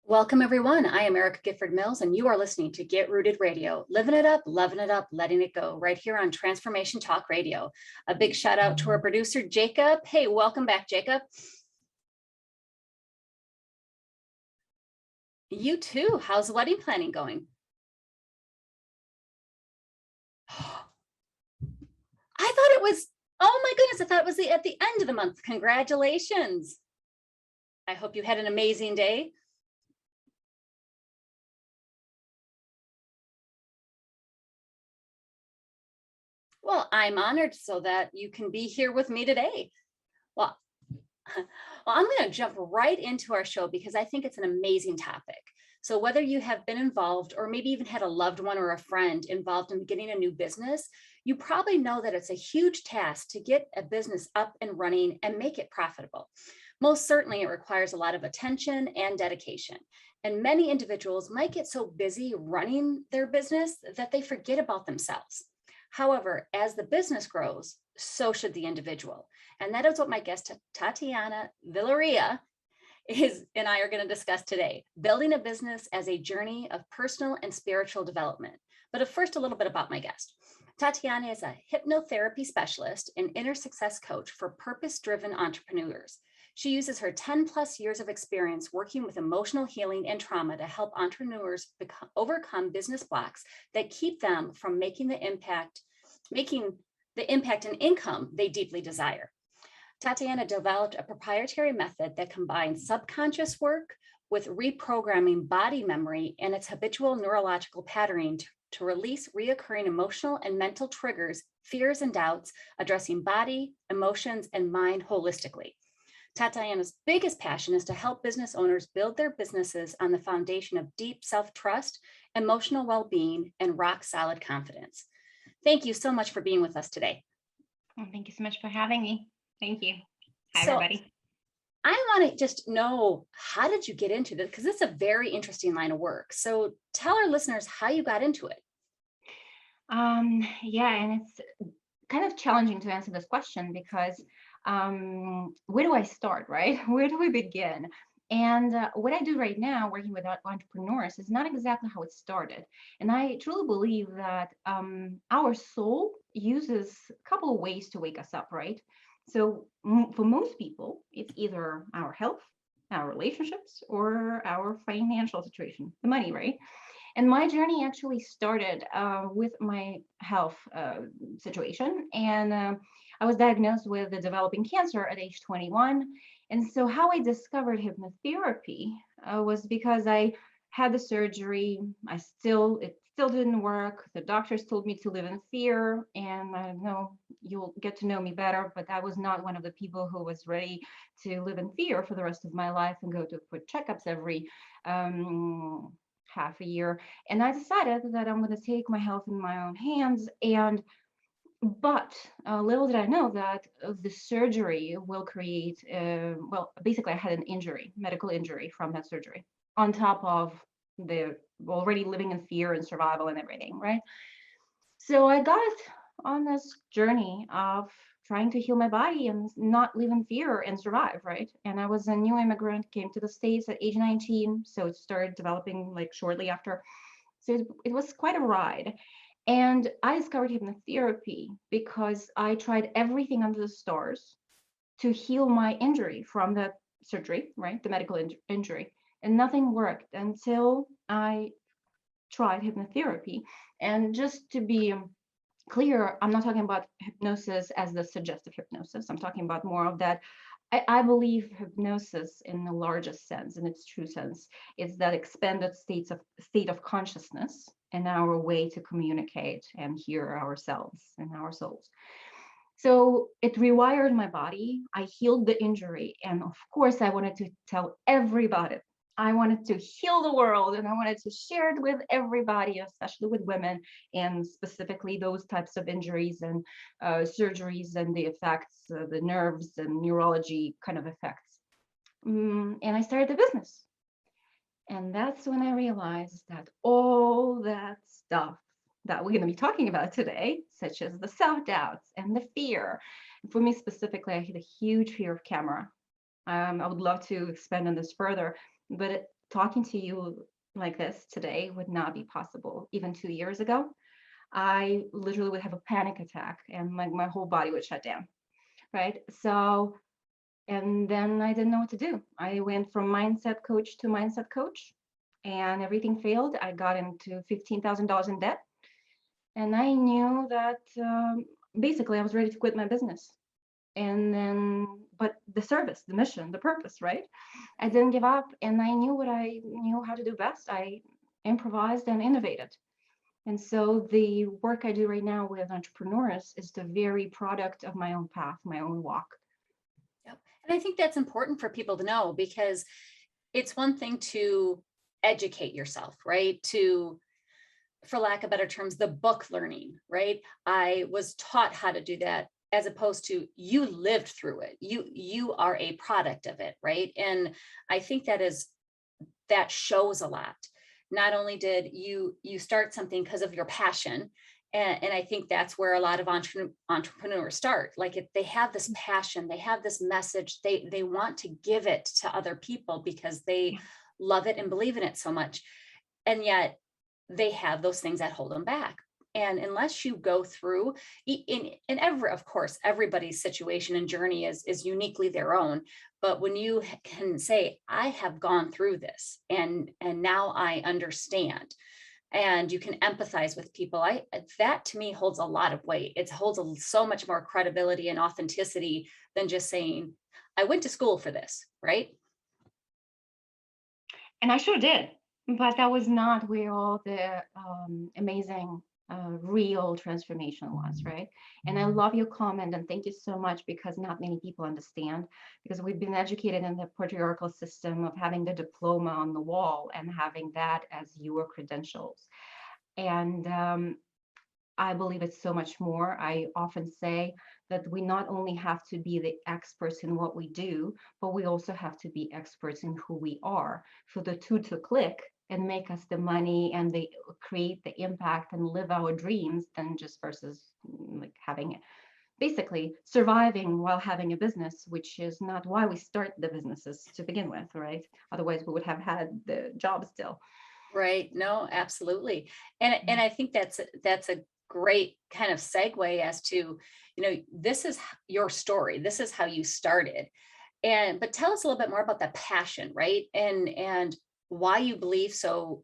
Welcome, everyone. I am Erica Gifford Mills, and you are listening to Get Rooted Radio, living it up, loving it up, letting it go, right here on Transformation Talk Radio. A big shout out to our producer, Jacob. Hey, welcome back, Jacob. You too. How's the wedding planning going? I thought it was, oh my goodness, I thought it was at the end of the month. Congratulations. I hope you had an amazing day. Well, I'm honored so that you can be here with me today. Well, I'm going to jump right into our show because I think it's an amazing topic. So whether you have been involved or maybe even had a loved one or a friend involved in beginning a new business, you probably know that it's a huge task to get a business up and running and make it profitable. Most certainly, it requires a lot of attention and dedication. And many individuals might get so busy running their business that they forget about themselves. However, as the business grows, so should the individual. And that is what my guest, Tatiana Vilarea, and I are going to discuss today, building a business as a journey of personal and spiritual development. But first, a little bit about my guest. Tatiana is a hypnotherapy specialist and inner success coach for purpose-driven entrepreneurs. She uses her 10 plus years of experience working with emotional healing and trauma to help entrepreneurs overcome business blocks that keep them from making the impact and income they deeply desire. Tatiana developed a proprietary method that combines subconscious work with reprogramming body memory and its habitual neurological patterning to release reoccurring emotional and mental triggers, fears and doubts, addressing body, emotions, and mind holistically. Tatiana's biggest passion is to help business owners build their businesses on the foundation of deep self-trust, emotional well-being, and rock-solid confidence. Thank you so much for being with us today. Well, thank you so much for having me. Thank you. Hi, everybody. I want to just know, how did you get into this? Because it's a very interesting line of work. So tell our listeners how you got into it. Yeah, and it's kind of challenging to answer this question because where do I start, right? Where do we begin? And what I do right now, working with entrepreneurs, is not exactly how it started. And I truly believe that our soul uses a couple of ways to wake us up, right? So for most people, it's either our health, our relationships, or our financial situation, the money, right? And my journey actually started with my health situation. And I was diagnosed with a developing cancer at age 21. And so how I discovered hypnotherapy was because I had the surgery. It still didn't work. The doctors told me to live in fear. And I know you'll get to know me better, but I was not one of the people who was ready to live in fear for the rest of my life and go for checkups every half a year. And I decided that I'm going to take my health in my own hands. But little did I know that the surgery will create, basically I had an injury, medical injury from that surgery, on top of the already living in fear and survival and everything, right? So I got on this journey of trying to heal my body and not live in fear and survive, right? And I was a new immigrant, came to the States at age 19, so it started developing like shortly after. So it was quite a ride. And I discovered hypnotherapy because I tried everything under the stars to heal my injury from that surgery, right? The medical injury. And nothing worked until I tried hypnotherapy. And just to be clear, I'm not talking about hypnosis as the suggestive hypnosis. I'm talking about more of that. I believe hypnosis in the largest sense, in its true sense, is that expanded state of consciousness and our way to communicate and hear ourselves and our souls. So it rewired my body. I healed the injury. And of course, I wanted to tell everybody. I wanted to heal the world and I wanted to share it with everybody, especially with women, and specifically those types of injuries and surgeries and the effects, the nerves and neurology kind of effects. And I started the business. And that's when I realized that all that stuff that we're going to be talking about today, such as the self-doubts and the fear, for me specifically, I had a huge fear of camera. I would love to expand on this further, but talking to you like this today would not be possible. Even 2 years ago, I literally would have a panic attack and my whole body would shut down, right? So, and then I didn't know what to do. I went from mindset coach to mindset coach and everything failed. I got into $15,000 in debt. And I knew that basically I was ready to quit my business. And then, but the service, the mission, the purpose, right? I didn't give up and I knew what I knew how to do best. I improvised and innovated. And so the work I do right now with entrepreneurs is the very product of my own path, my own walk. Yep. And I think that's important for people to know, because it's one thing to educate yourself, right? To, for lack of better terms, the book learning, right? I was taught how to do that, as opposed to you lived through it. You are a product of it, right? And I think that shows a lot. Not only did you start something because of your passion, and I think that's where a lot of entrepreneurs start. Like, if they have this passion, they have this message, they want to give it to other people because they love it and believe in it so much. And yet they have those things that hold them back. And unless you go through in every, of course, everybody's situation and journey is uniquely their own. But when you can say, I have gone through this and now I understand, and you can empathize with people, that to me holds a lot of weight. It holds so much more credibility and authenticity than just saying, I went to school for this, right? And I sure did, but that was not where all the amazing real transformation was, right? And I love your comment and thank you so much, because not many people understand, because we've been educated in the patriarchal system of having the diploma on the wall and having that as your credentials. And I believe it's so much more. I often say that we not only have to be the experts in what we do, but we also have to be experts in who we are for the two to click and make us the money and they create the impact and live our dreams, than just versus like having basically surviving while having a business, which is not why we start the businesses to begin with, right? Otherwise we would have had the job still. Right. No, absolutely. And I think that's a great kind of segue as to, this is your story. This is how you started. But tell us a little bit more about the passion, right? And why you believe so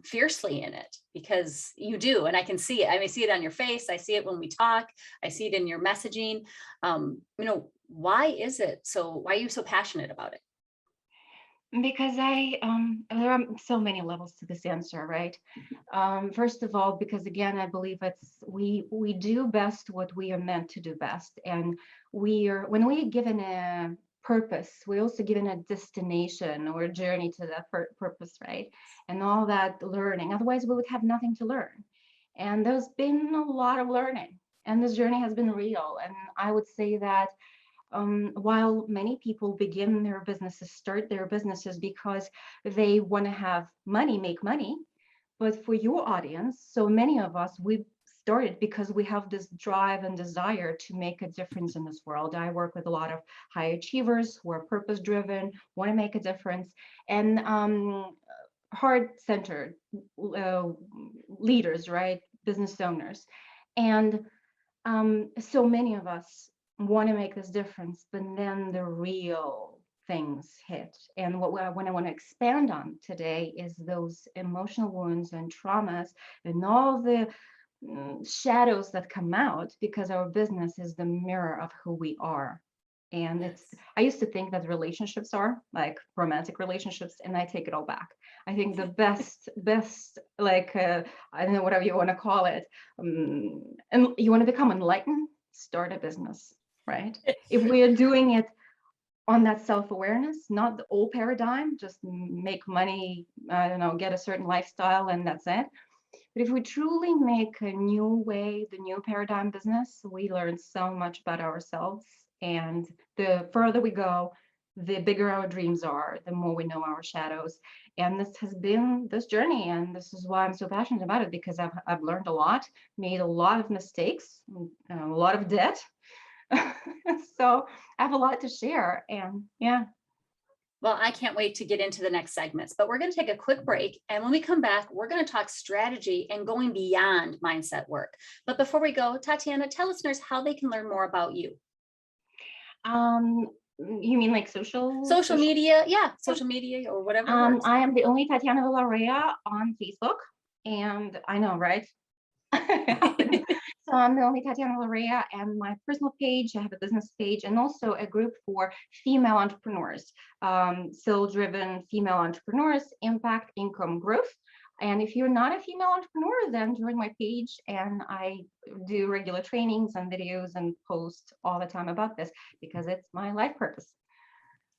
fiercely in it, because you do. And I can see it. I see it on your face. I see it when we talk. I see it in your messaging. Why are you so passionate about it? Because there are so many levels to this answer, right? First of all, because again, I believe it's we do best what we are meant to do best, and when we are given a purpose, we're also given a destination or a journey to that purpose, right? And all that learning. Otherwise, we would have nothing to learn. And there's been a lot of learning, and this journey has been real. And I would say that while many people begin their businesses, start their businesses because they want to have money, make money. But for your audience, so many of us, we started because we have this drive and desire to make a difference in this world. I work with a lot of high achievers who are purpose driven, want to make a difference, and heart-centered leaders, right? Business owners. And so many of us want to make this difference, but then the real things hit. And what I want to expand on today is those emotional wounds and traumas and all the shadows that come out, because our business is the mirror of who we are. And I used to think that relationships are like romantic relationships, and I take it all back. I think the best, like, I don't know, whatever you want to call it, and you want to become enlightened, start a business, right? If we are doing it on that self-awareness, not the old paradigm, just make money, I don't know, get a certain lifestyle and that's it. But if we truly make a new way, the new paradigm business, we learn so much about ourselves. And the further we go, the bigger our dreams are, the more we know our shadows. And this has been this journey, and this is why I'm so passionate about it, because I've learned a lot, made a lot of mistakes, a lot of debt. So I have a lot to share, and yeah. Well, I can't wait to get into the next segments, but we're going to take a quick break. And when we come back, we're going to talk strategy and going beyond mindset work. But before we go, Tatiana, tell listeners how they can learn more about you. You mean like Social media? Yeah, social media or whatever works. I am the only Tatiana Vilarea on Facebook, and I know, right? So I'm the only Tatiana Vilarea, and my personal page, I have a business page, and also a group for female entrepreneurs, soul-driven female entrepreneurs, impact, income, growth. And if you're not a female entrepreneur, then join my page, and I do regular trainings and videos and post all the time about this because it's my life purpose.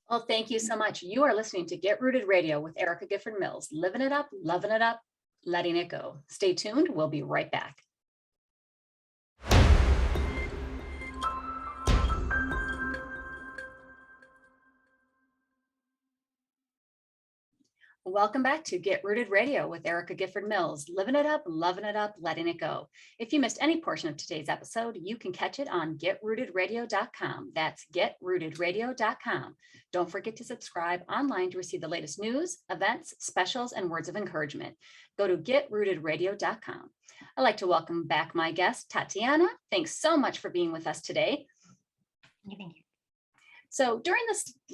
Well, thank you so much. You are listening to Get Rooted Radio with Erica Gifford Mills, living it up, loving it up, letting it go. Stay tuned. We'll be right back. Welcome back to Get Rooted Radio with Erica Gifford Mills, living it up, loving it up, letting it go. If you missed any portion of today's episode, you can catch it on getrootedradio.com. That's getrootedradio.com. Don't forget to subscribe online to receive the latest news, events, specials, and words of encouragement. Go to getrootedradio.com. I'd like to welcome back my guest, Tatiana. Thanks so much for being with us today. Thank you. So during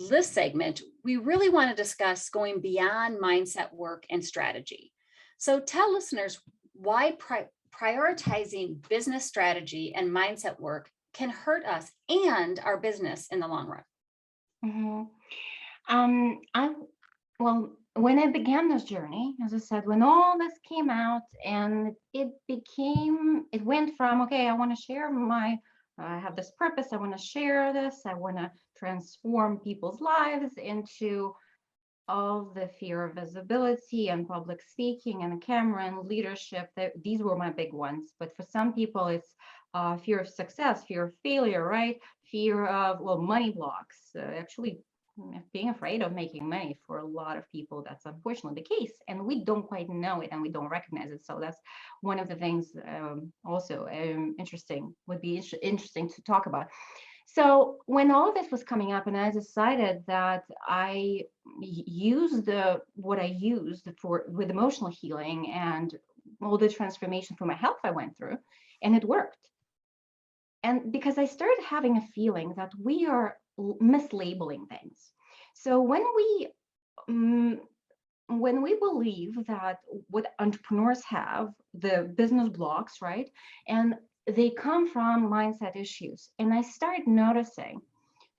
this segment, we really want to discuss going beyond mindset work and strategy. So tell listeners why prioritizing business strategy and mindset work can hurt us and our business in the long run. Well, when I began this journey, as I said, when all this came out, and it went from, okay, I want to share I have this purpose, I want to share this, I want to transform people's lives, into all the fear of visibility and public speaking and camera and leadership. These were my big ones. But for some people, it's fear of success, fear of failure, right? Fear of, money blocks, actually being afraid of making money. For a lot of people, that's unfortunately the case, and we don't quite know it and we don't recognize it. So that's one of the things also would be interesting to talk about. So when all of this was coming up, and I decided that I used what I used with emotional healing and all the transformation for my health I went through, and it worked. And because I started having a feeling that we are mislabeling things. So when we believe that what entrepreneurs have, the business blocks, right, and they come from mindset issues, and I started noticing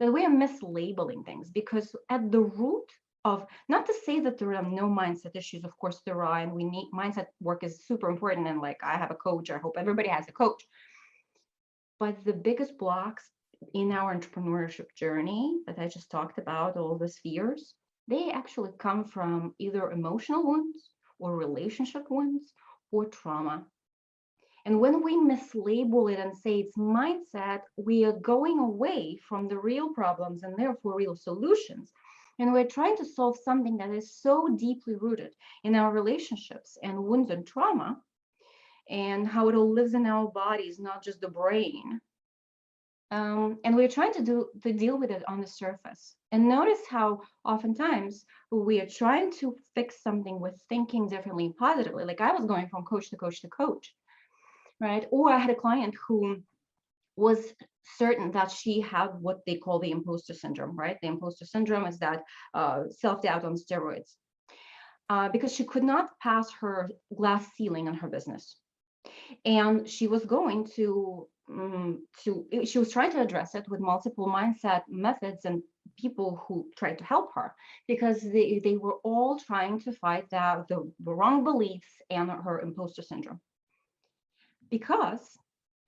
that we are mislabeling things, because at the root of, not to say that there are no mindset issues, of course there are, and we need mindset work is super important, and like I have a coach, I hope everybody has a coach. But the biggest blocks in our entrepreneurship journey that I just talked about, all these fears, they actually come from either emotional wounds or relationship wounds or trauma. And when we mislabel it and say it's mindset, we are going away from the real problems and therefore real solutions. And we're trying to solve something that is so deeply rooted in our relationships and wounds and trauma, and how it all lives in our bodies, not just the brain. And we're trying to deal with it on the surface. And notice how oftentimes we are trying to fix something with thinking differently and positively. Like I was going from coach to coach to coach, right? Or I had a client who was certain that she had what they call the imposter syndrome, right? The imposter syndrome is that self-doubt on steroids, because she could not pass her glass ceiling in her business. And she was going she was trying to address it with multiple mindset methods and people who tried to help her, because they were all trying to fight the wrong beliefs and her imposter syndrome, because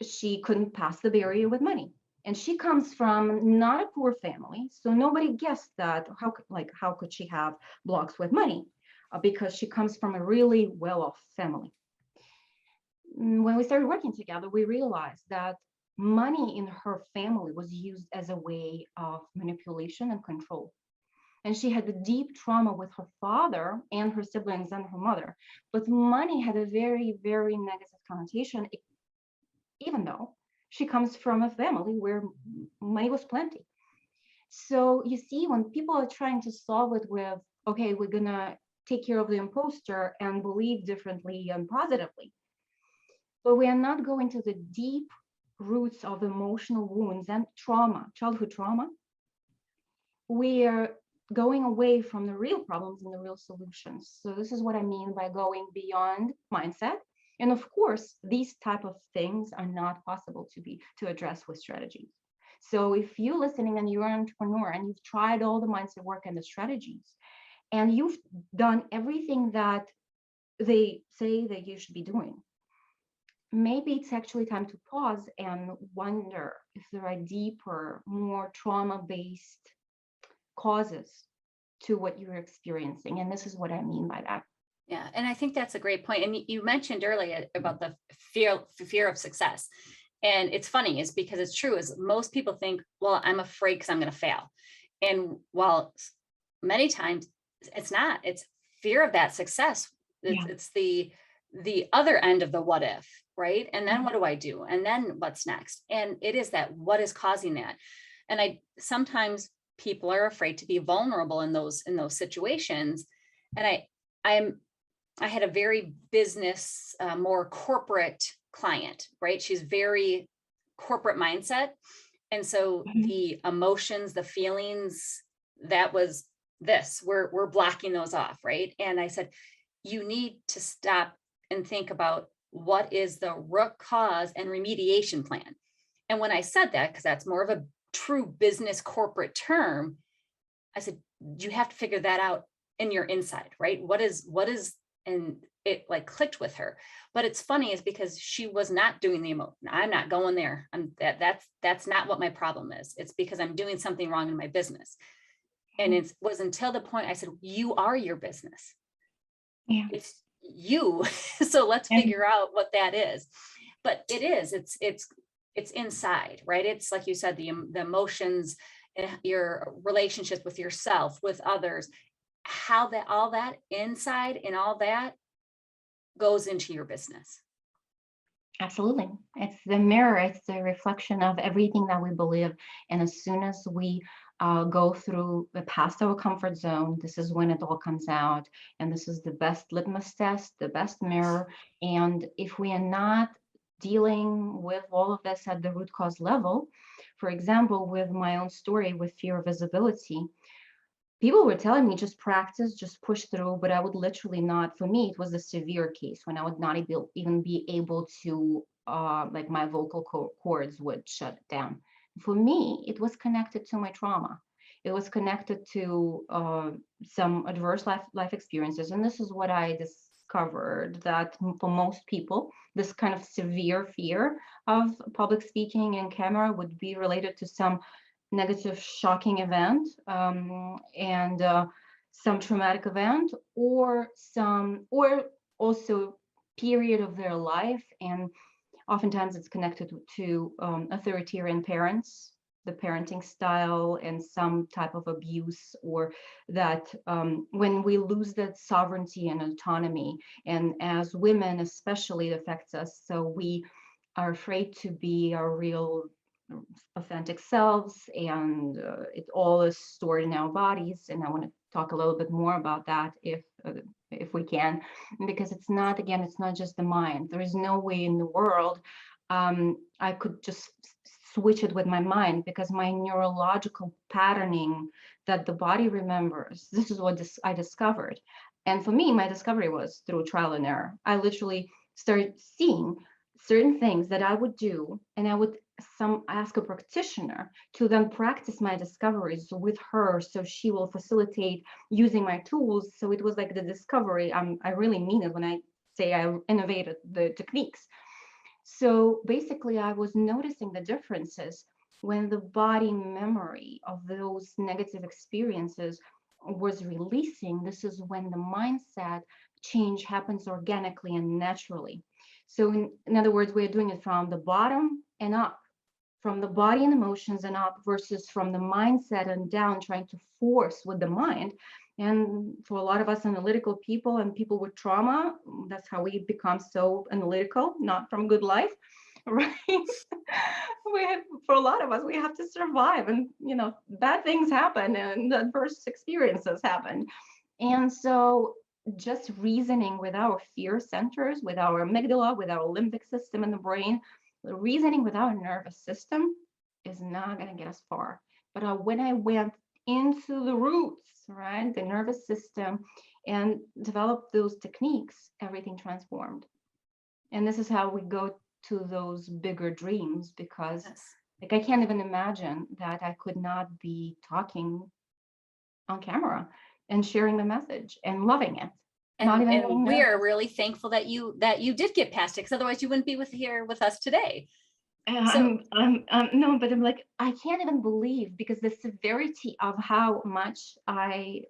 she couldn't pass the barrier with money. And she comes from not a poor family, so nobody guessed that how could she have blocks with money, because she comes from a really well-off family. When we started working together, we realized that money in her family was used as a way of manipulation and control. And she had a deep trauma with her father and her siblings and her mother. But money had a very, very negative connotation, even though she comes from a family where money was plenty. So you see, when people are trying to solve it with, okay, we're gonna take care of the imposter and believe differently and positively, but we are not going to the deep roots of emotional wounds and trauma, childhood trauma. We are going away from the real problems and the real solutions. So this is what I mean by going beyond mindset. And of course, these type of things are not possible to address with strategies. So if you're listening and you're an entrepreneur and you've tried all the mindset work and the strategies, and you've done everything that they say that you should be doing, maybe it's actually time to pause and wonder if there are deeper, more trauma-based causes to what you're experiencing. And this is what I mean by that. Yeah, and I think that's a great point. And you mentioned earlier about the fear of success. And it's funny is because it's true is most people think, well, I'm afraid because I'm going to fail. And while many times it's not, it's fear of that success. It's the other end of the what if, right? And then what do I do? And then what's next? And it is that what is causing that? And I sometimes people are afraid to be vulnerable in those situations. And I had a very business, more corporate client, right? She's very corporate mindset. And so the emotions, the feelings, that was this, we're blocking those off, right? And I said, you need to stop and think about what is the root cause and remediation plan. And when I said that, because that's more of a true business corporate term, I said, you have to figure that out in your inside, right? What is, and it like clicked with her. But it's funny is because she was not doing the emotion. I'm not going there. That's not what my problem is. It's because I'm doing something wrong in my business. And it was until the point I said, you are your business. Yeah. It's you. So let's figure out what that is. But it is, it's inside, right? It's like you said, the emotions, your relationships with yourself, with others, how that all that inside and all that goes into your business. Absolutely. It's the mirror, it's the reflection of everything that we believe. And as soon as we go through past our comfort zone, this is when it all comes out. And this is the best litmus test, the best mirror. And if we are not dealing with all of this at the root cause level, for example, with my own story with fear of visibility, people were telling me just practice, just push through, but I would literally not. For me, it was a severe case when I would not even be able to, like my vocal cords would shut down. For me, it was connected to my trauma. It was connected to some adverse life experiences. And this is what I discovered, that for most people, this kind of severe fear of public speaking and camera would be related to some negative shocking event and some traumatic event or also period of their life, and oftentimes it's connected to authoritarian parents, the parenting style, and some type of abuse, or that when we lose that sovereignty and autonomy, and as women especially it affects us, so we are afraid to be our real authentic selves, and it all is stored in our bodies. And I want to talk a little bit more about that if we can, because it's not, again, it's not just the mind. There is no way in the world I could just switch it with my mind, because my neurological patterning that the body remembers, this is what I discovered. And for me, my discovery was through trial and error. I literally started seeing certain things that I would do, and I would ask a practitioner to then practice my discoveries with her, so she will facilitate using my tools. So it was like the discovery. I really mean it when I say I innovated the techniques. So basically, I was noticing the differences when the body memory of those negative experiences was releasing. This is when the mindset change happens organically and naturally. So in other words, we're doing it from the bottom and up, from the body and emotions and up versus from the mindset and down, trying to force with the mind. And for a lot of us analytical people and people with trauma, that's how we become so analytical, not from good life, right? For a lot of us, we have to survive, and bad things happen and adverse experiences happen. And so just reasoning with our fear centers, with our amygdala, with our limbic system in the brain, reasoning with our nervous system is not going to get us far. But when I went into the roots, right, the nervous system, and developed those techniques, everything transformed. And this is how we go to those bigger dreams, because like I can't even imagine that I could not be talking on camera and sharing the message and loving it. And we are really thankful that you did get past it, because otherwise you wouldn't be here with us today. So, no, but I'm like, I can't even believe, because the severity of how much how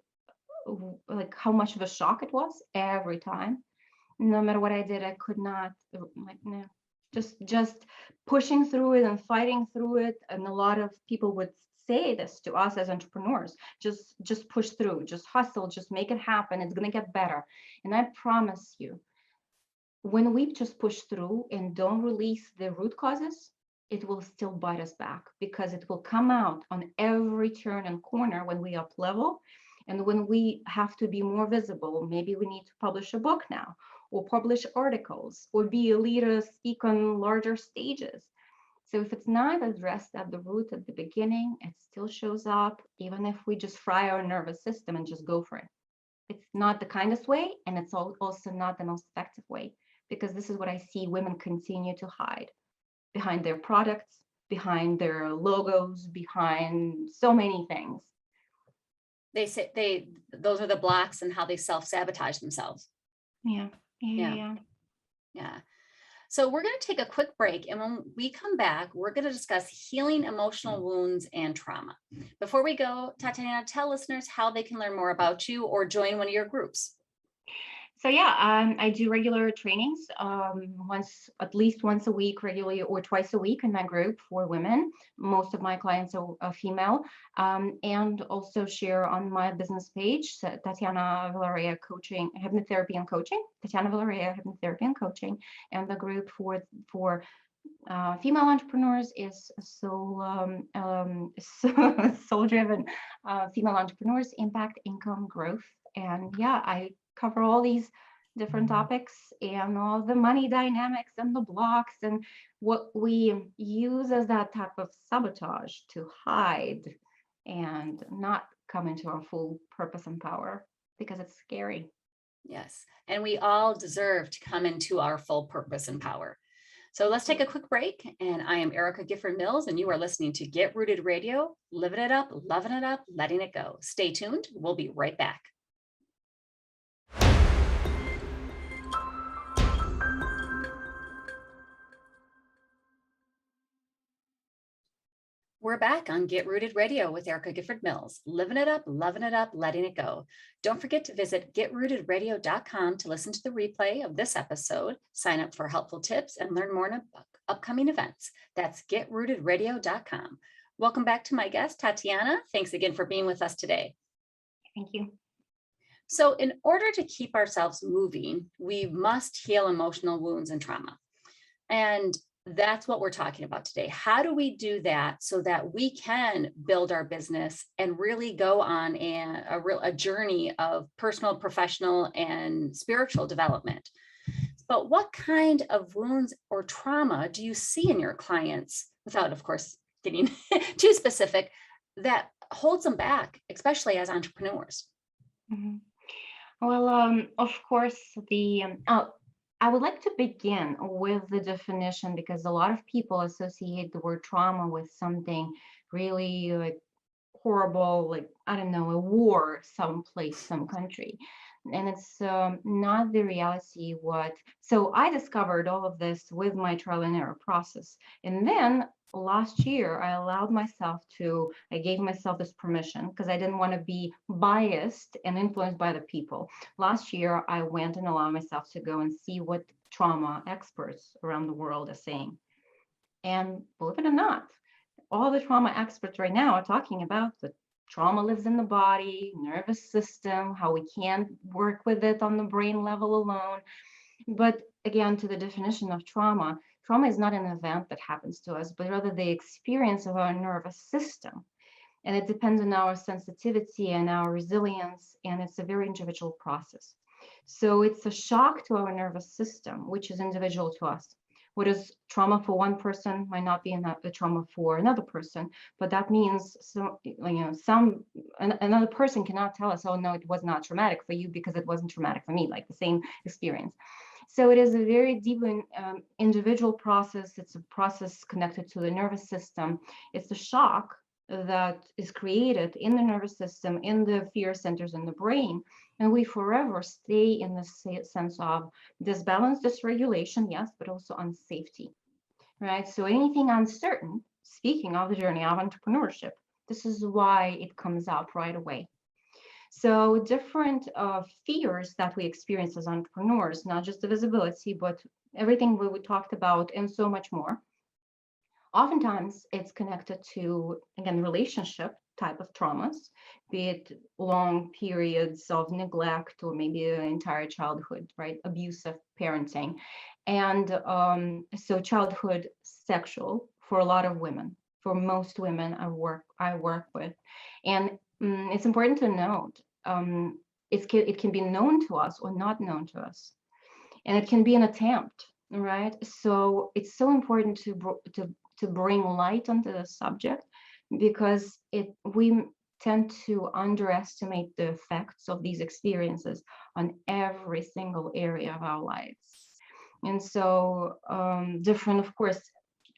much of a shock it was every time. No matter what I did, I could not, like, no, just pushing through it and fighting through it. And a lot of people would say this to us as entrepreneurs: just push through, just hustle, just make it happen. It's going to get better. And I promise you, when we just push through and don't release the root causes, it will still bite us back, because it will come out on every turn and corner when we up level. And when we have to be more visible, maybe we need to publish a book now, or publish articles, or be a leader, speak on larger stages. So if it's not addressed at the root at the beginning, it still shows up, even if we just fry our nervous system and just go for it. It's not the kindest way, and it's also not the most effective way, because this is what I see women continue to hide behind their products, behind their logos, behind so many things. They say those are the blocks and how they self-sabotage themselves. Yeah. So we're going to take a quick break, and when we come back, we're going to discuss healing emotional wounds and trauma. Before we go, Tatiana, tell listeners how they can learn more about you or join one of your groups. So yeah, I do regular trainings, at least once a week, regularly, or twice a week in my group for women. Most of my clients are female, and also share on my business page, Tatiana Vilarea Coaching, Hypnotherapy and Coaching, Tatiana Vilarea Hypnotherapy and Coaching, and the group for female entrepreneurs is soul-driven female entrepreneurs, impact, income, growth. And yeah, I cover all these different topics and all the money dynamics and the blocks and what we use as that type of sabotage to hide and not come into our full purpose and power, because it's scary. Yes, and we all deserve to come into our full purpose and power. So let's take a quick break. And I am Erica Gifford Mills, and you are listening to Get Rooted Radio, living it up, loving it up, letting it go. Stay tuned. We'll be right back. We're back on Get Rooted Radio with Erica Gifford Mills, living it up, loving it up, letting it go. Don't forget to visit getrootedradio.com to listen to the replay of this episode, sign up for helpful tips, and learn more about upcoming events. That's getrootedradio.com. Welcome back to my guest, Tatiana. Thanks again for being with us today. Thank you. So in order to keep ourselves moving, we must heal emotional wounds and trauma. And that's what we're talking about today. How do we do that so that we can build our business and really go on a journey of personal, professional, and spiritual development? But what kind of wounds or trauma do you see in your clients, without, of course, getting too specific, that holds them back, especially as entrepreneurs? Mm-hmm. Well, of course, I would like to begin with the definition, because a lot of people associate the word trauma with something really like horrible, like, I don't know, a war someplace, some country. And it's not the reality. So I discovered all of this with my trial and error process. And then last year, I gave myself this permission, because I didn't want to be biased and influenced by the people. Last year, I went and allowed myself to go and see what trauma experts around the world are saying. And believe it or not, all the trauma experts right now are talking about that trauma lives in the body, nervous system, how we can't work with it on the brain level alone. But again, to the definition of trauma, trauma is not an event that happens to us, but rather the experience of our nervous system. And it depends on our sensitivity and our resilience, and it's a very individual process. So it's a shock to our nervous system, which is individual to us. What is trauma for one person might not be a trauma for another person, but that means another person cannot tell us, oh no, it was not traumatic for you because it wasn't traumatic for me, like the same experience. So it is a very deep individual process. It's a process connected to the nervous system. It's a shock that is created in the nervous system, in the fear centers in the brain, and we forever stay in the sense of disbalance, dysregulation, yes, but also unsafety, right? So anything uncertain, speaking of the journey of entrepreneurship, this is why it comes up right away. So different fears that we experience as entrepreneurs, not just the visibility, but everything we talked about and so much more. Oftentimes it's connected to, again, relationship type of traumas, be it long periods of neglect or maybe an entire childhood, right? Abusive parenting. And so childhood sexual for a lot of women, for most women I work with. And it's important to note, it can be known to us or not known to us. And it can be an attempt, right? So it's so important to bring light onto the subject, because we tend to underestimate the effects of these experiences on every single area of our lives. And so different, of course,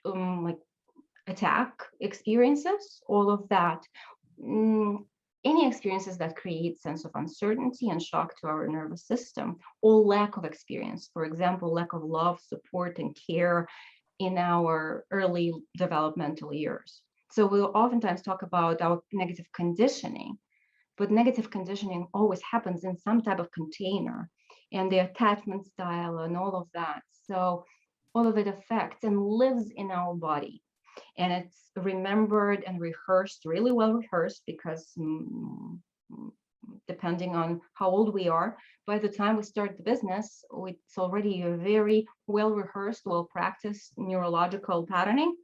like attack experiences, all of that, any experiences that create sense of uncertainty and shock to our nervous system, or lack of experience, for example, lack of love, support, and care in our early developmental years. So we'll oftentimes talk about our negative conditioning, but negative conditioning always happens in some type of container, and the attachment style and all of that. So all of it affects and lives in our body. And it's remembered and rehearsed, really well rehearsed, because depending on how old we are, by the time we start the business, it's already a very well rehearsed, well practiced neurological patterning.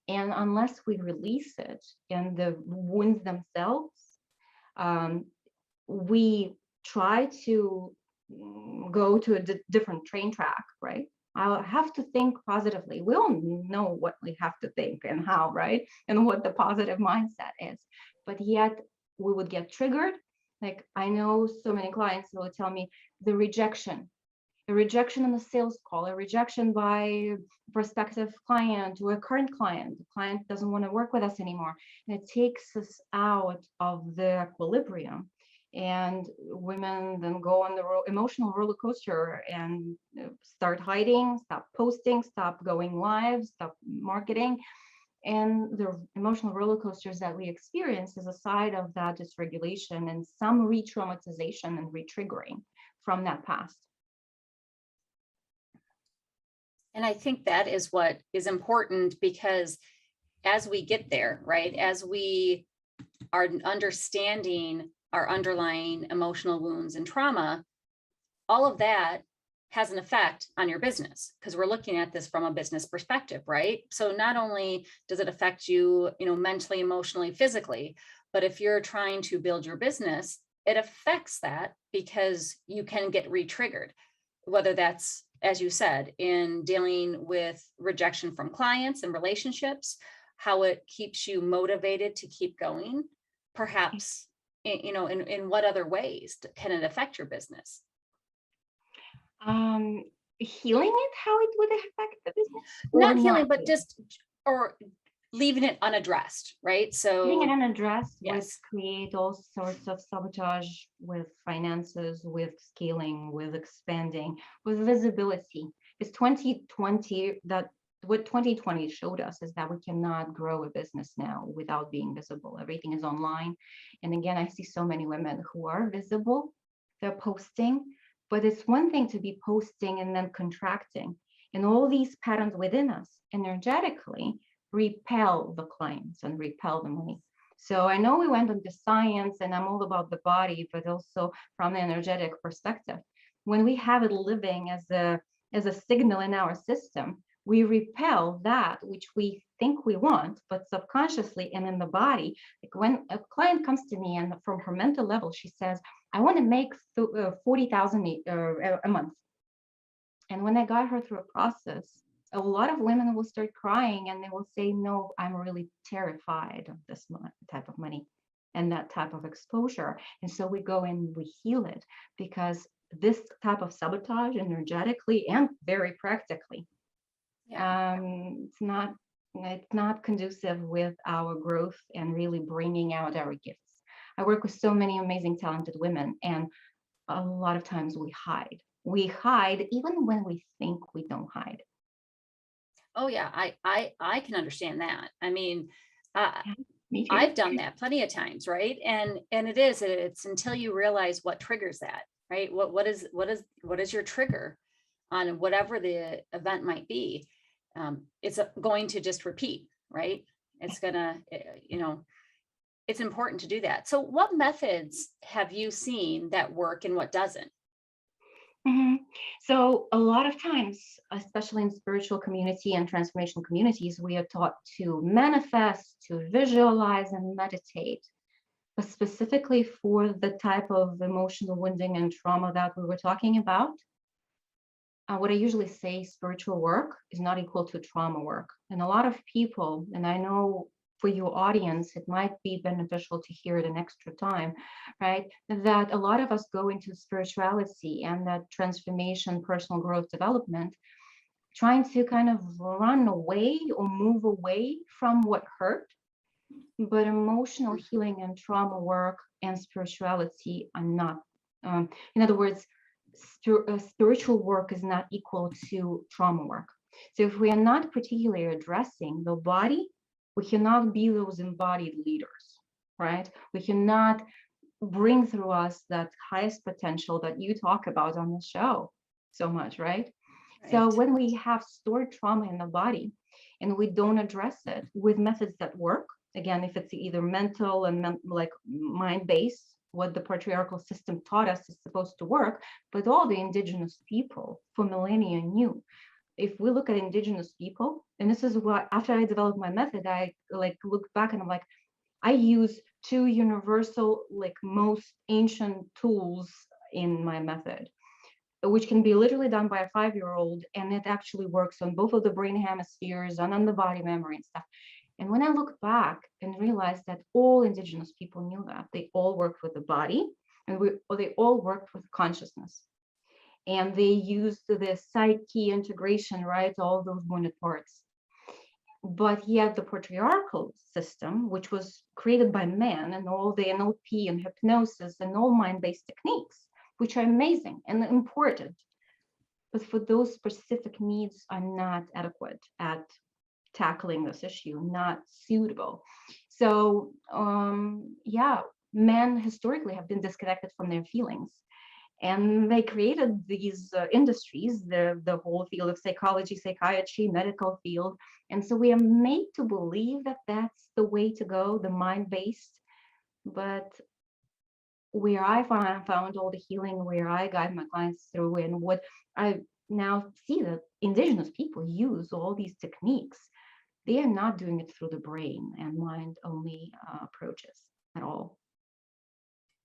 And unless we release it and the wounds themselves, we try to go to a different train track, right? I have to think positively. We all know what we have to think and how, right? And what the positive mindset is. But yet we would get triggered. Like I know so many clients who will tell me the rejection, a rejection in the sales call, a rejection by a prospective client or a current client. The client doesn't want to work with us anymore. And it takes us out of the equilibrium. And women then go on the emotional roller coaster and start hiding, stop posting, stop going live, stop marketing. And the emotional roller coasters that we experience is a side of that dysregulation and some re-traumatization and re-triggering from that past. And I think that is what is important, because as we get there, right, as we are understanding our underlying emotional wounds and trauma, all of that has an effect on your business, because we're looking at this from a business perspective, right? So not only does it affect you, mentally, emotionally, physically, but if you're trying to build your business, it affects that, because you can get re-triggered, whether that's, as you said, in dealing with rejection from clients and relationships, how it keeps you motivated to keep going, perhaps, in what other ways can it affect your business? Healing it, how it would affect the business? Not healing, but just, or leaving it unaddressed, right? So leaving it unaddressed yes, would create all sorts of sabotage with finances, with scaling, with expanding, with visibility. It's 2020 that what 2020 showed us is that we cannot grow a business now without being visible. Everything is online. And again, I see so many women who are visible, they're posting, but it's one thing to be posting and then contracting. And all these patterns within us energetically repel the clients and repel the money. So I know we went on the science and I'm all about the body, but also from the energetic perspective. When we have it living as a signal in our system, we repel that which we think we want, but subconsciously and in the body. Like when a client comes to me and from her mental level, she says, I want to make 40,000 a month. And when I got her through a process, a lot of women will start crying and they will say, no, I'm really terrified of this type of money and that type of exposure. And so we go and we heal it, because this type of sabotage energetically and very practically, Yeah. it's not conducive with our growth and really bringing out our gifts. I work with so many amazing, talented women, and a lot of times we hide. We hide even when we think we don't hide. Oh yeah, I can understand that. I mean, uh, Yeah, me too. I've done that plenty of times, right? And it's until you realize what triggers that, right? What is your trigger on whatever the event might be? It's going to just repeat, right? It's gonna, it's important to do that. So what methods have you seen that work and what doesn't? Mhm. So a lot of times, especially in spiritual community and transformational communities, we are taught to manifest, to visualize and meditate. But specifically for the type of emotional wounding and trauma that we were talking about, what I usually say, spiritual work is not equal to trauma work. And a lot of people, and I know for your audience, it might be beneficial to hear it an extra time, right? That a lot of us go into spirituality and that transformation, personal growth development, trying to kind of run away or move away from what hurt. But emotional healing and trauma work and spirituality are not. In other words, spiritual work is not equal to trauma work. So if we are not particularly addressing the body, we cannot be those embodied leaders, right? We cannot bring through us that highest potential that you talk about on the show so much, right? So Right. when we have stored trauma in the body and we don't address it with methods that work, again, if it's either mental and like mind-based, what the patriarchal system taught us is supposed to work, but all the indigenous people for millennia knew. If we look at indigenous people, and this is what, after I developed my method, I like looked back and I'm like, I use two universal, like most ancient tools in my method, which can be literally done by a 5-year-old, and it actually works on both of the brain hemispheres and on the body memory and stuff. And when I look back and realized that all indigenous people knew that, they all worked with the body, and they all worked with consciousness. And they used the psyche integration, right? All those wounded parts. But yet the patriarchal system, which was created by men, and all the NLP and hypnosis and all mind-based techniques, which are amazing and important, but for those specific needs are not adequate at tackling this issue, not suitable. So yeah, men historically have been disconnected from their feelings. And they created these industries, the whole field of psychology, psychiatry, medical field. And so we are made to believe that that's the way to go, the mind-based. But where I found all the healing, where I guide my clients through, and what I now see that indigenous people use all these techniques, they are not doing it through the brain and mind only approaches at all.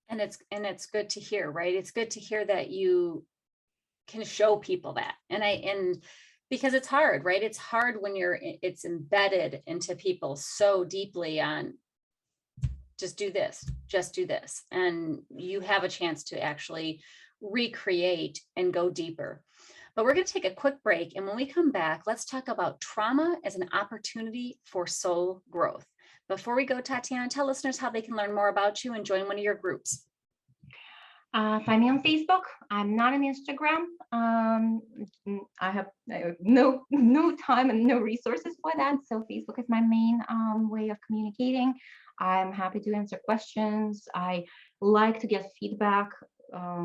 And it's good to hear, right? It's good to hear that you can show people that. And because it's hard, right? It's hard when it's embedded into people so deeply on just do this. And you have a chance to actually recreate and go deeper. But we're going to take a quick break. And when we come back, let's talk about trauma as an opportunity for soul growth. Before we go, Tatiana, tell listeners how they can learn more about you and join one of your groups. Find me on Facebook. I'm not on Instagram. I have no time and no resources for that. So Facebook is my main way of communicating. I'm happy to answer questions. I like to get feedback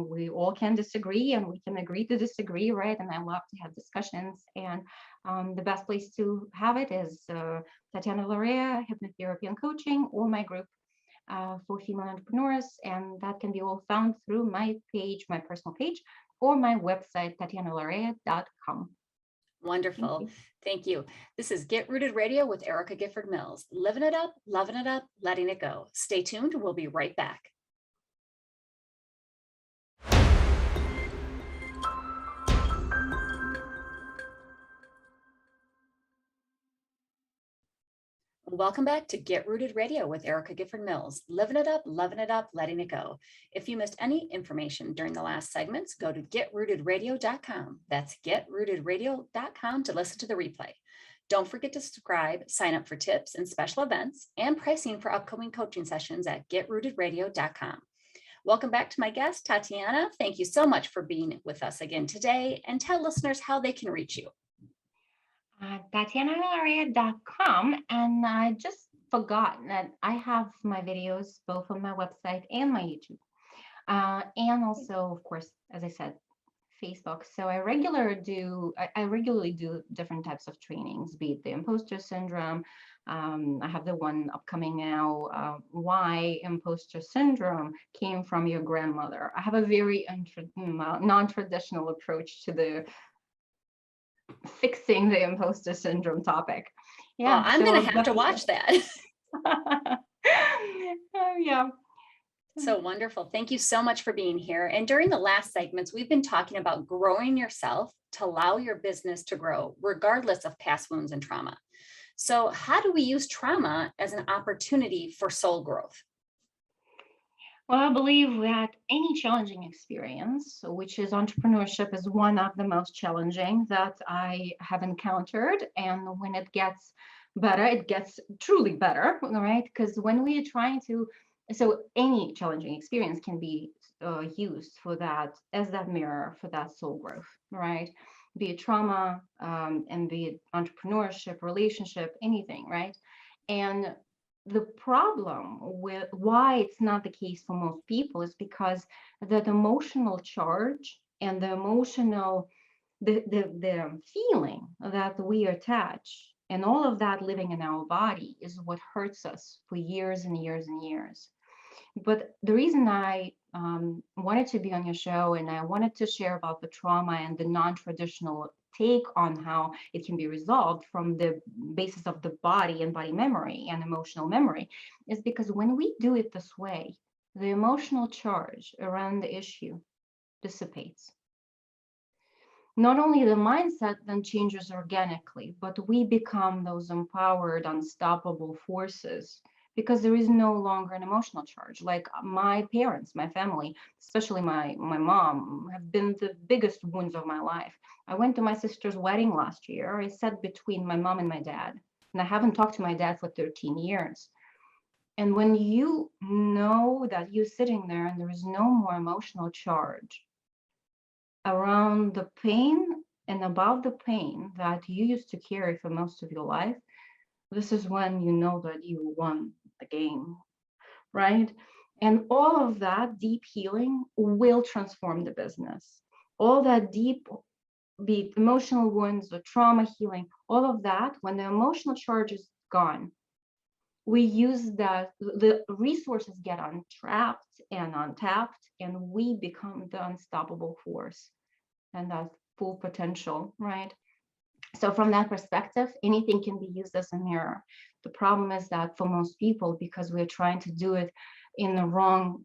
we all can disagree and we can agree to disagree, right? And I love to have discussions. And the best place to have it is Tatiana Vilarea, Hypnotherapy and Coaching, or my group for female entrepreneurs. And that can be all found through my page, my personal page, or my website, tatianavilarea.com. Wonderful. Thank you. This is Get Rooted Radio with Erica Gifford Mills. Living it up, loving it up, letting it go. Stay tuned. We'll be right back. Welcome back to Get Rooted Radio with Erica Gifford Mills. Living it up, loving it up, letting it go. If you missed any information during the last segments, go to getrootedradio.com. That's getrootedradio.com to listen to the replay. Don't forget to subscribe, sign up for tips and special events and pricing for upcoming coaching sessions at getrootedradio.com. Welcome back to my guest, Tatiana. Thank you so much for being with us again today, and tell listeners how they can reach you. TatianaVilarea.com, and I just forgot that I have my videos both on my website and my YouTube, and also, of course, as I said, Facebook. So I regularly do different types of trainings, be it the Imposter Syndrome. I have the one upcoming now, why Imposter Syndrome came from your grandmother. I have a very non-traditional approach to the fixing the imposter syndrome topic. Yeah, well, I'm going to have to watch that. Yeah. So wonderful. Thank you so much for being here. And during the last segments, we've been talking about growing yourself to allow your business to grow, regardless of past wounds and trauma. So how do we use trauma as an opportunity for soul growth? Well, I believe that any challenging experience, which is entrepreneurship, is one of the most challenging that I have encountered. And when it gets better, it gets truly better, right? Because when we are trying to, so any challenging experience can be used for that, as that mirror for that soul growth, right? Be it trauma, and be it entrepreneurship, relationship, anything, right? And the problem with why it's not the case for most people is because that emotional charge and the emotional, the feeling that we attach and all of that living in our body is what hurts us for years and years and years. But the reason I wanted to be on your show and I wanted to share about the trauma and the non-traditional take on how it can be resolved from the basis of the body and body memory and emotional memory is because when we do it this way, the emotional charge around the issue dissipates. Not only the mindset then changes organically, but we become those empowered, unstoppable forces because there is no longer an emotional charge. Like my parents, my family, especially my mom, have been the biggest wounds of my life. I went to my sister's wedding last year. I sat between my mom and my dad, and I haven't talked to my dad for 13 years. And when you know that you're sitting there and there is no more emotional charge around the pain and about the pain that you used to carry for most of your life, this is when you know that you won the game, right? And all of that deep healing will transform the business. All that deep, be it emotional wounds or trauma healing, all of that, when the emotional charge is gone, we use that, the resources get untrapped and untapped, and we become the unstoppable force and that full potential, right? So from that perspective, anything can be used as a mirror. The problem is that for most people, because we're trying to do it in the wrong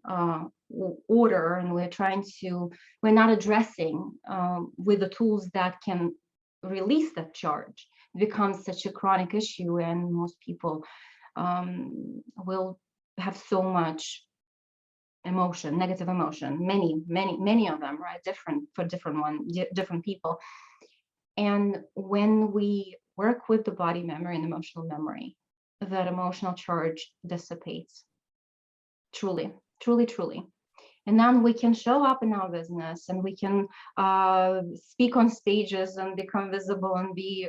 order, and we're not addressing with the tools that can release that charge, it becomes such a chronic issue, and most people will have so much emotion, negative emotion, many of them, right? Different for different people. And when we work with the body memory and emotional memory, that emotional charge dissipates. Truly, truly, truly. And then we can show up in our business and we can speak on stages and become visible and be,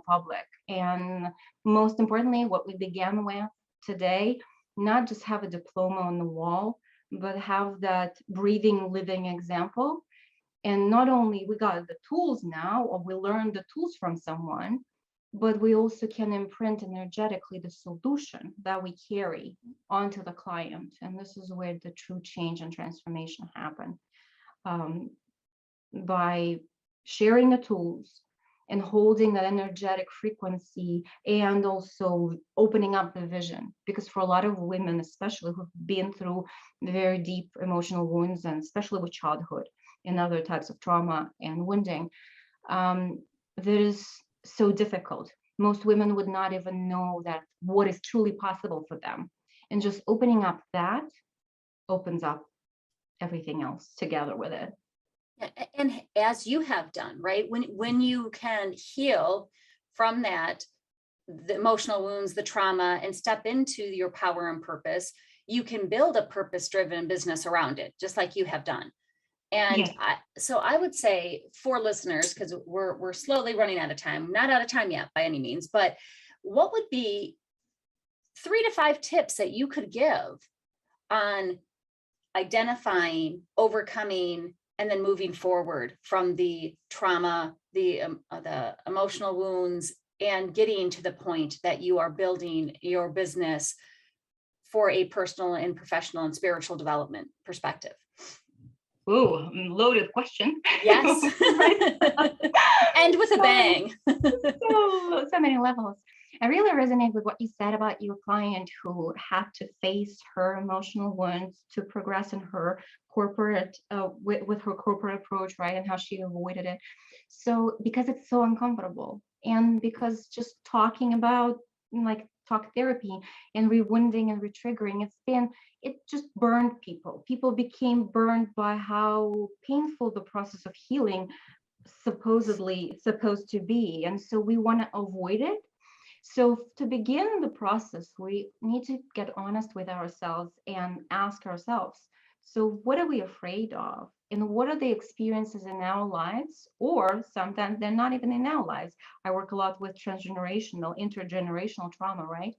public. And most importantly, what we began with today, not just have a diploma on the wall, but have that breathing, living example. And not only we got the tools now, or we learned the tools from someone, but we also can imprint energetically the solution that we carry onto the client. And this is where the true change and transformation happen. By sharing the tools and holding that energetic frequency, and also opening up the vision, because for a lot of women, especially who've been through very deep emotional wounds, and especially with childhood and other types of trauma and wounding, that is so difficult. Most women would not even know that what is truly possible for them, and just opening up that opens up everything else together with it. And as you have done, right? When you can heal from that, the emotional wounds, the trauma, and step into your power and purpose, you can build a purpose-driven business around it, just like you have done. And so I would say for listeners, because we're slowly running out of time, not out of time yet by any means, but what would be 3 to 5 tips that you could give on identifying, overcoming, and then moving forward from the trauma, the emotional wounds, and getting to the point that you are building your business for a personal and professional and spiritual development perspective? Ooh, loaded question. Yes. And with a bang. So many levels. I really resonate with what you said about your client who had to face her emotional wounds to progress in her corporate, with her corporate approach, right? And how she avoided it. So, because it's so uncomfortable, and because just talking about like talk therapy and rewounding and retriggering, it just burned people. People became burned by how painful the process of healing supposedly supposed to be. And so we want to avoid it. So to begin the process, we need to get honest with ourselves and ask ourselves, so what are we afraid of? And what are the experiences in our lives? Or sometimes they're not even in our lives. I work a lot with transgenerational, intergenerational trauma, right?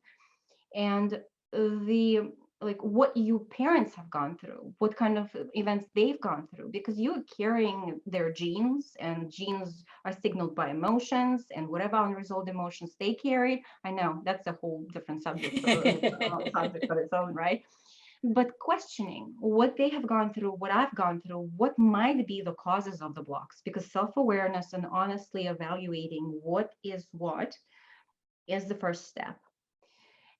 And the like what you parents have gone through, what kind of events they've gone through, because you're carrying their genes, and genes are signaled by emotions, and whatever unresolved emotions they carried. I know that's a whole different subject for its own, right? But questioning what they have gone through, what I've gone through, what might be the causes of the blocks, because self-awareness and honestly evaluating what is the first step.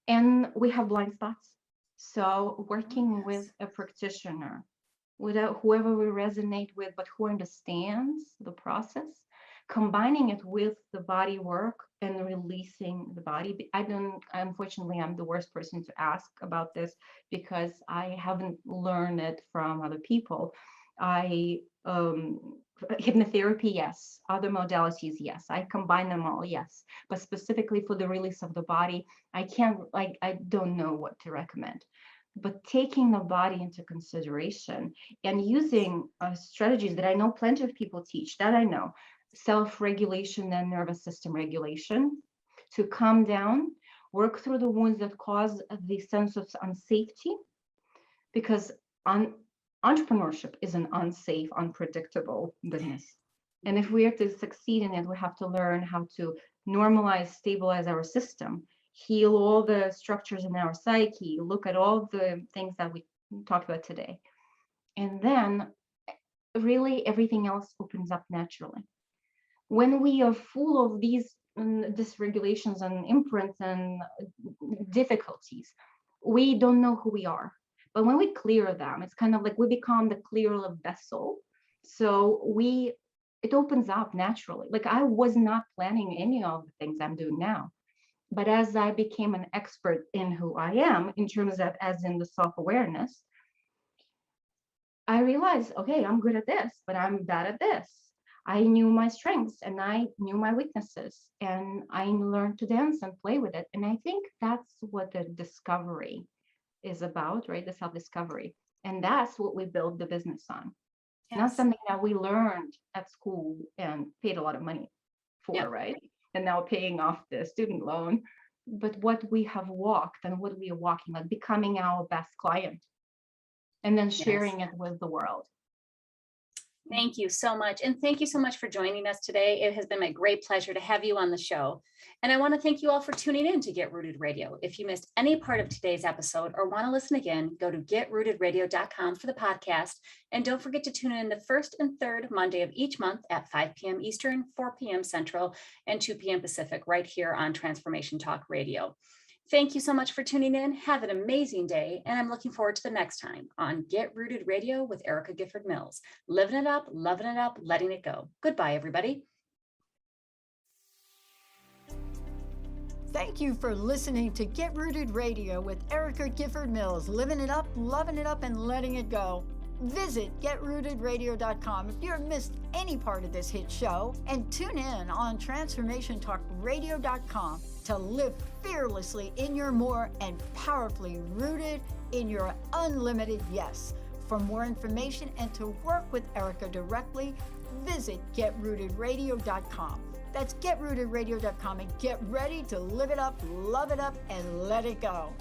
And we have blind spots. So working with a practitioner, without whoever we resonate with, but who understands the process, combining it with the body work and releasing the body. Unfortunately, I'm the worst person to ask about this because I haven't learned it from other people. I hypnotherapy, yes. Other modalities, yes. I combine them all, yes. But specifically for the release of the body, I don't know what to recommend. But taking the body into consideration and using strategies that I know plenty of people teach, that I know, self-regulation and nervous system regulation, to calm down, work through the wounds that cause the sense of unsafety, because entrepreneurship is an unsafe, unpredictable business. And if we are to succeed in it, we have to learn how to normalize, stabilize our system, heal all the structures in our psyche, look at all the things that we talked about today. And then really everything else opens up naturally. When we are full of these dysregulations and imprints and difficulties, we don't know who we are. But when we clear them, it's kind of like we become the clear vessel. So it opens up naturally. Like I was not planning any of the things I'm doing now. But as I became an expert in who I am, in terms of as in the self-awareness, I realized, okay, I'm good at this, but I'm bad at this. I knew my strengths and I knew my weaknesses, and I learned to dance and play with it. And I think that's what the discovery is about, right? The self-discovery. And that's what we build the business on. Yes. Not something that we learned at school and paid a lot of money for, yep. Right? And now paying off the student loan, but what we have walked and what we are walking, like becoming our best client. and then Yes. sharing it with the world. Thank you so much. And thank you so much for joining us today. It has been my great pleasure to have you on the show. And I want to thank you all for tuning in to Get Rooted Radio. If you missed any part of today's episode or want to listen again, go to getrootedradio.com for the podcast. And don't forget to tune in the first and third Monday of each month at 5 p.m. Eastern, 4 p.m. Central, and 2 p.m. Pacific, right here on Transformation Talk Radio. Thank you so much for tuning in. Have an amazing day, and I'm looking forward to the next time on Get Rooted Radio with Erica Gifford Mills. Living it up, loving it up, letting it go. Goodbye, everybody. Thank you for listening to Get Rooted Radio with Erica Gifford Mills. Living it up, loving it up, and letting it go. Visit getrootedradio.com if you've missed any part of this hit show, and tune in on transformationtalkradio.com to live fearlessly in your more and powerfully rooted in your unlimited yes. For more information and to work with Erica directly, visit getrootedradio.com. That's getrootedradio.com, and get ready to live it up, love it up, and let it go.